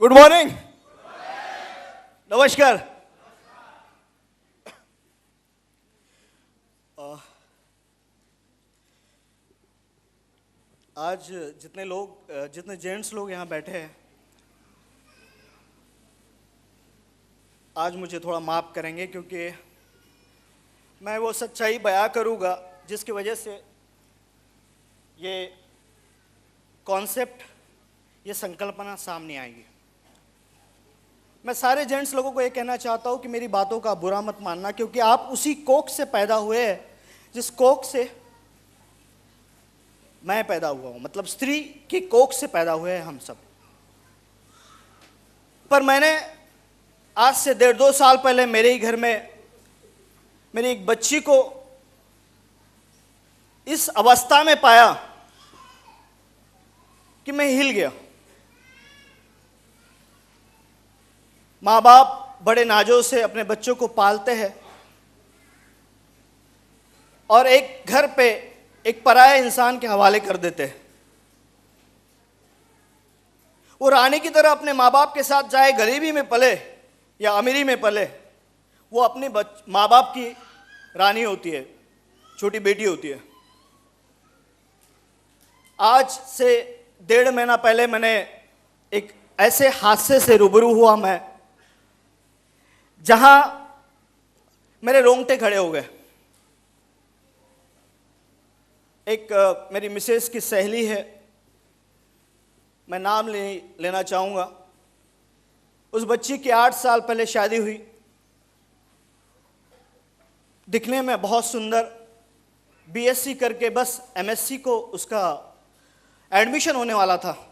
Good morning. नमस्कार। आज जितने जेंट्स लोग यहाँ बैठे हैं, आज मुझे थोड़ा माफ़ करेंगे क्योंकि मैं वो सच्चाई बयां करूँगा जिसकी वजह से ये कॉन्सेप्ट, ये संकल्पना सामने आएगी। मैं सारे जेंट्स लोगों को ये कहना चाहता हूँ कि मेरी बातों का बुरा मत मानना, क्योंकि आप उसी कोख से पैदा हुए हैं जिस कोख से मैं पैदा हुआ हूँ, मतलब स्त्री की कोख से पैदा हुए हैं हम सब। पर मैंने आज से 1.5-2 साल पहले मेरे ही घर में मेरी एक बच्ची को इस अवस्था में पाया कि मैं हिल गया। माँ बाप बड़े नाजों से अपने बच्चों को पालते हैं और एक घर पे एक पराये इंसान के हवाले कर देते हैं। वो रानी की तरह अपने माँ बाप के साथ, चाहे गरीबी में पले या अमीरी में पले, वो अपने माँ बाप की रानी होती है, छोटी बेटी होती है। आज से 1.5 महीना पहले मैंने एक ऐसे हादसे से रूबरू हुआ मैं, जहां मेरे रोंगटे खड़े हो गए। एक मेरी मिसेस की सहेली है, मैं नाम लेना चाहूँगा। उस बच्ची की 8 साल पहले शादी हुई। दिखने में बहुत सुंदर, बीएससी करके बस एमएससी को उसका एडमिशन होने वाला था।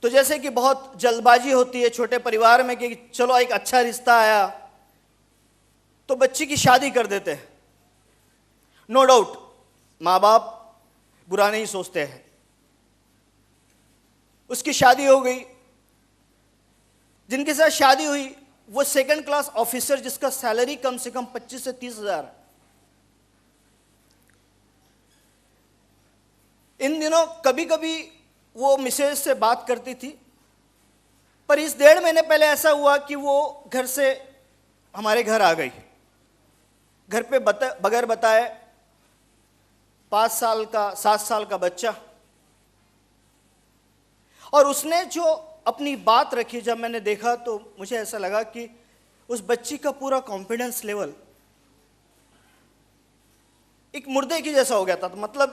तो जैसे कि बहुत जल्दबाजी होती है छोटे परिवार में कि चलो एक अच्छा रिश्ता आया तो बच्ची की शादी कर देते हैं। नो डाउट माँ बाप बुरा नहीं सोचते हैं। उसकी शादी हो गई। जिनके साथ शादी हुई वो 2nd क्लास ऑफिसर, जिसका सैलरी कम से कम 25 से 30 हज़ार है। इन दिनों कभी कभी वो मिसेज से बात करती थी, पर इस 1.5 महीने पहले ऐसा हुआ कि वो घर से हमारे घर आ गई। घर पे बगैर बताए 7 साल का बच्चा। और उसने जो अपनी बात रखी, जब मैंने देखा तो मुझे ऐसा लगा कि उस बच्ची का पूरा कॉन्फिडेंस लेवल एक मुर्दे की जैसा हो गया था। तो मतलब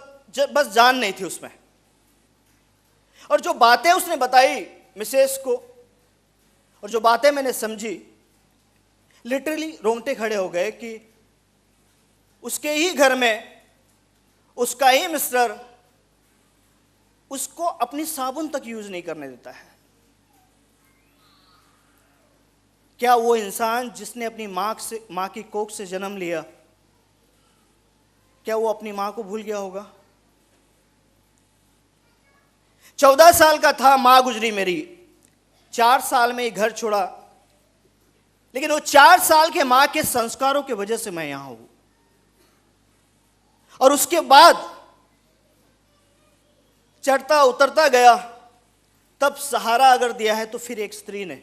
बस जान नहीं थी उसमें। और जो बातें उसने बताई मिसेस को, और जो बातें मैंने समझी, लिटरली रोंगटे खड़े हो गए कि उसके ही घर में उसका ही मिस्टर उसको अपनी साबुन तक यूज नहीं करने देता है। क्या वो इंसान जिसने अपनी मां की कोख से जन्म लिया, क्या वो अपनी मां को भूल गया होगा? 14 साल का था, मां गुजरी मेरी। 4 साल में घर छोड़ा, लेकिन वो 4 साल के मां के संस्कारों की वजह से मैं यहां हूं। और उसके बाद चढ़ता उतरता गया, तब सहारा अगर दिया है तो फिर एक स्त्री ने,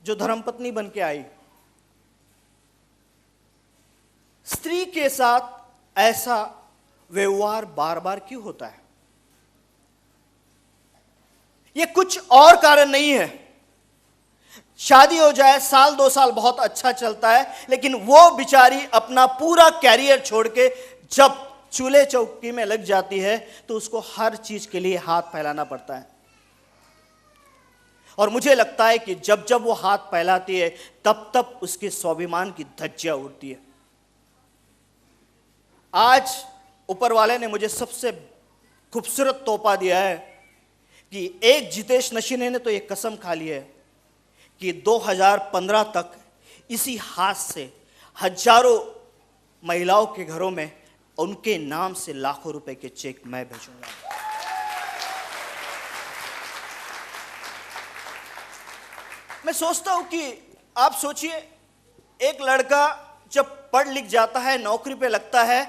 जो धर्मपत्नी बन के आई। स्त्री के साथ ऐसा व्यवहार बार बार क्यों होता है? ये कुछ और कारण नहीं है। शादी हो जाए, 1-2 साल बहुत अच्छा चलता है, लेकिन वो बिचारी अपना पूरा कैरियर छोड़ के जब चूल्हे चौकी में लग जाती है तो उसको हर चीज के लिए हाथ फैलाना पड़ता है। और मुझे लगता है कि जब जब वो हाथ फैलाती है तब तब उसके स्वाभिमान की धज्जियां उड़ती है। आज ऊपर वाले ने मुझे सबसे खूबसूरत तोहफा दिया है कि एक जितेश नशीने ने तो ये कसम खा ली है कि 2015 तक इसी हाथ से हजारों महिलाओं के घरों में उनके नाम से लाखों रुपए के चेक मैं भेजूंगा। मैं सोचता हूं कि आप सोचिए, एक लड़का जब पढ़ लिख जाता है, नौकरी पे लगता है,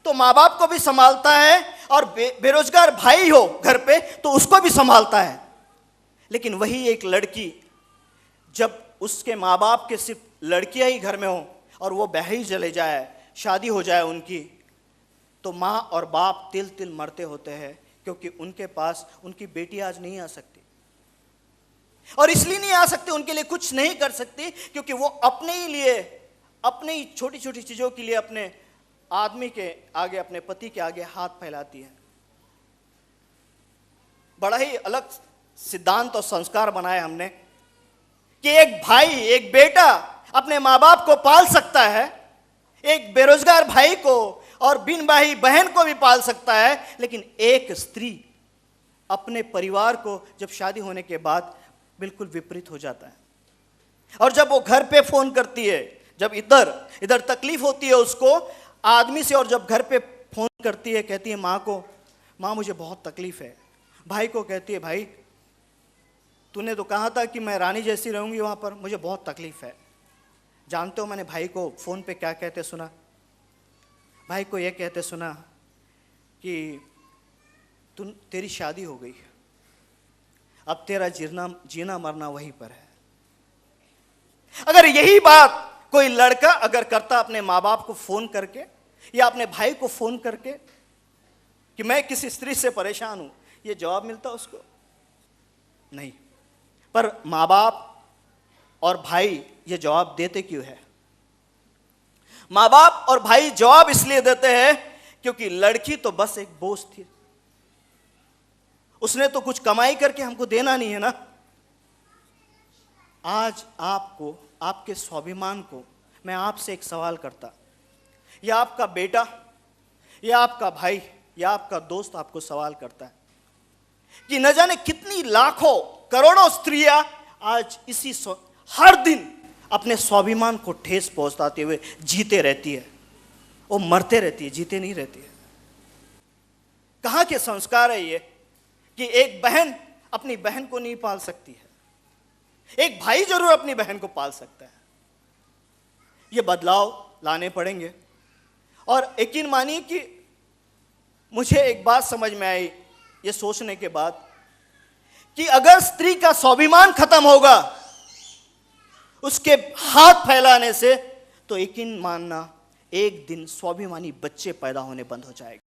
तो माँ बाप को भी संभालता है और बेरोजगार भाई हो घर पे तो उसको भी संभालता है। लेकिन वही एक लड़की, जब उसके माँ बाप के सिर्फ लड़कियां ही घर में हो और वो ब्याह ही चले जाए, शादी हो जाए उनकी, तो माँ और बाप तिल तिल मरते होते हैं, क्योंकि उनके पास उनकी बेटी आज नहीं आ सकती। और इसलिए नहीं आ सकती, उनके लिए कुछ नहीं कर सकती, क्योंकि वो अपने ही लिए, अपने ही छोटी छोटी चीजों के लिए अपने आदमी के आगे, अपने पति के आगे हाथ फैलाती है। बड़ा ही अलग सिद्धांत और संस्कार बनाए हमने कि एक भाई, एक बेटा अपने माँ बाप को पाल सकता है, एक बेरोजगार भाई को और बिन भाई बहन को भी पाल सकता है, लेकिन एक स्त्री अपने परिवार को जब शादी होने के बाद बिल्कुल विपरीत हो जाता है। और जब वो घर पे फोन करती है, जब इधर इधर तकलीफ होती है उसको आदमी से, और जब घर पे फोन करती है, कहती है माँ को, माँ मुझे बहुत तकलीफ है। भाई को कहती है, भाई तूने तो कहा था कि मैं रानी जैसी रहूंगी वहां पर, मुझे बहुत तकलीफ है। जानते हो मैंने भाई को फोन पे क्या कहते सुना? भाई को यह कहते सुना कि तेरी शादी हो गई, अब तेरा जीना मरना वहीं पर है। अगर यही बात कोई लड़का अगर करता अपने माँ बाप को फोन करके या अपने भाई को फोन करके कि मैं किसी स्त्री से परेशान हूं, ये जवाब मिलता उसको? नहीं। पर माँ बाप और भाई ये जवाब देते क्यों है? माँ बाप और भाई जवाब इसलिए देते हैं क्योंकि लड़की तो बस एक बोझ थी, उसने तो कुछ कमाई करके हमको देना नहीं है ना। आज आपको, आपके स्वाभिमान को मैं आपसे एक सवाल करता, या आपका बेटा या आपका भाई या आपका दोस्त आपको सवाल करता है कि न जाने कितनी लाखों करोड़ों स्त्रियां आज हर दिन अपने स्वाभिमान को ठेस पहुंचाते हुए जीते रहती है, वो मरते रहती है, जीते नहीं रहती है। कहां के संस्कार है ये कि एक बहन अपनी बहन को नहीं पाल सकती है, एक भाई जरूर अपनी बहन को पाल सकता है। ये बदलाव लाने पड़ेंगे। और यकीन मानिए कि मुझे एक बात समझ में आई ये सोचने के बाद कि अगर स्त्री का स्वाभिमान खत्म होगा उसके हाथ फैलाने से, तो यकीन मानना एक दिन स्वाभिमानी बच्चे पैदा होने बंद हो जाएंगे।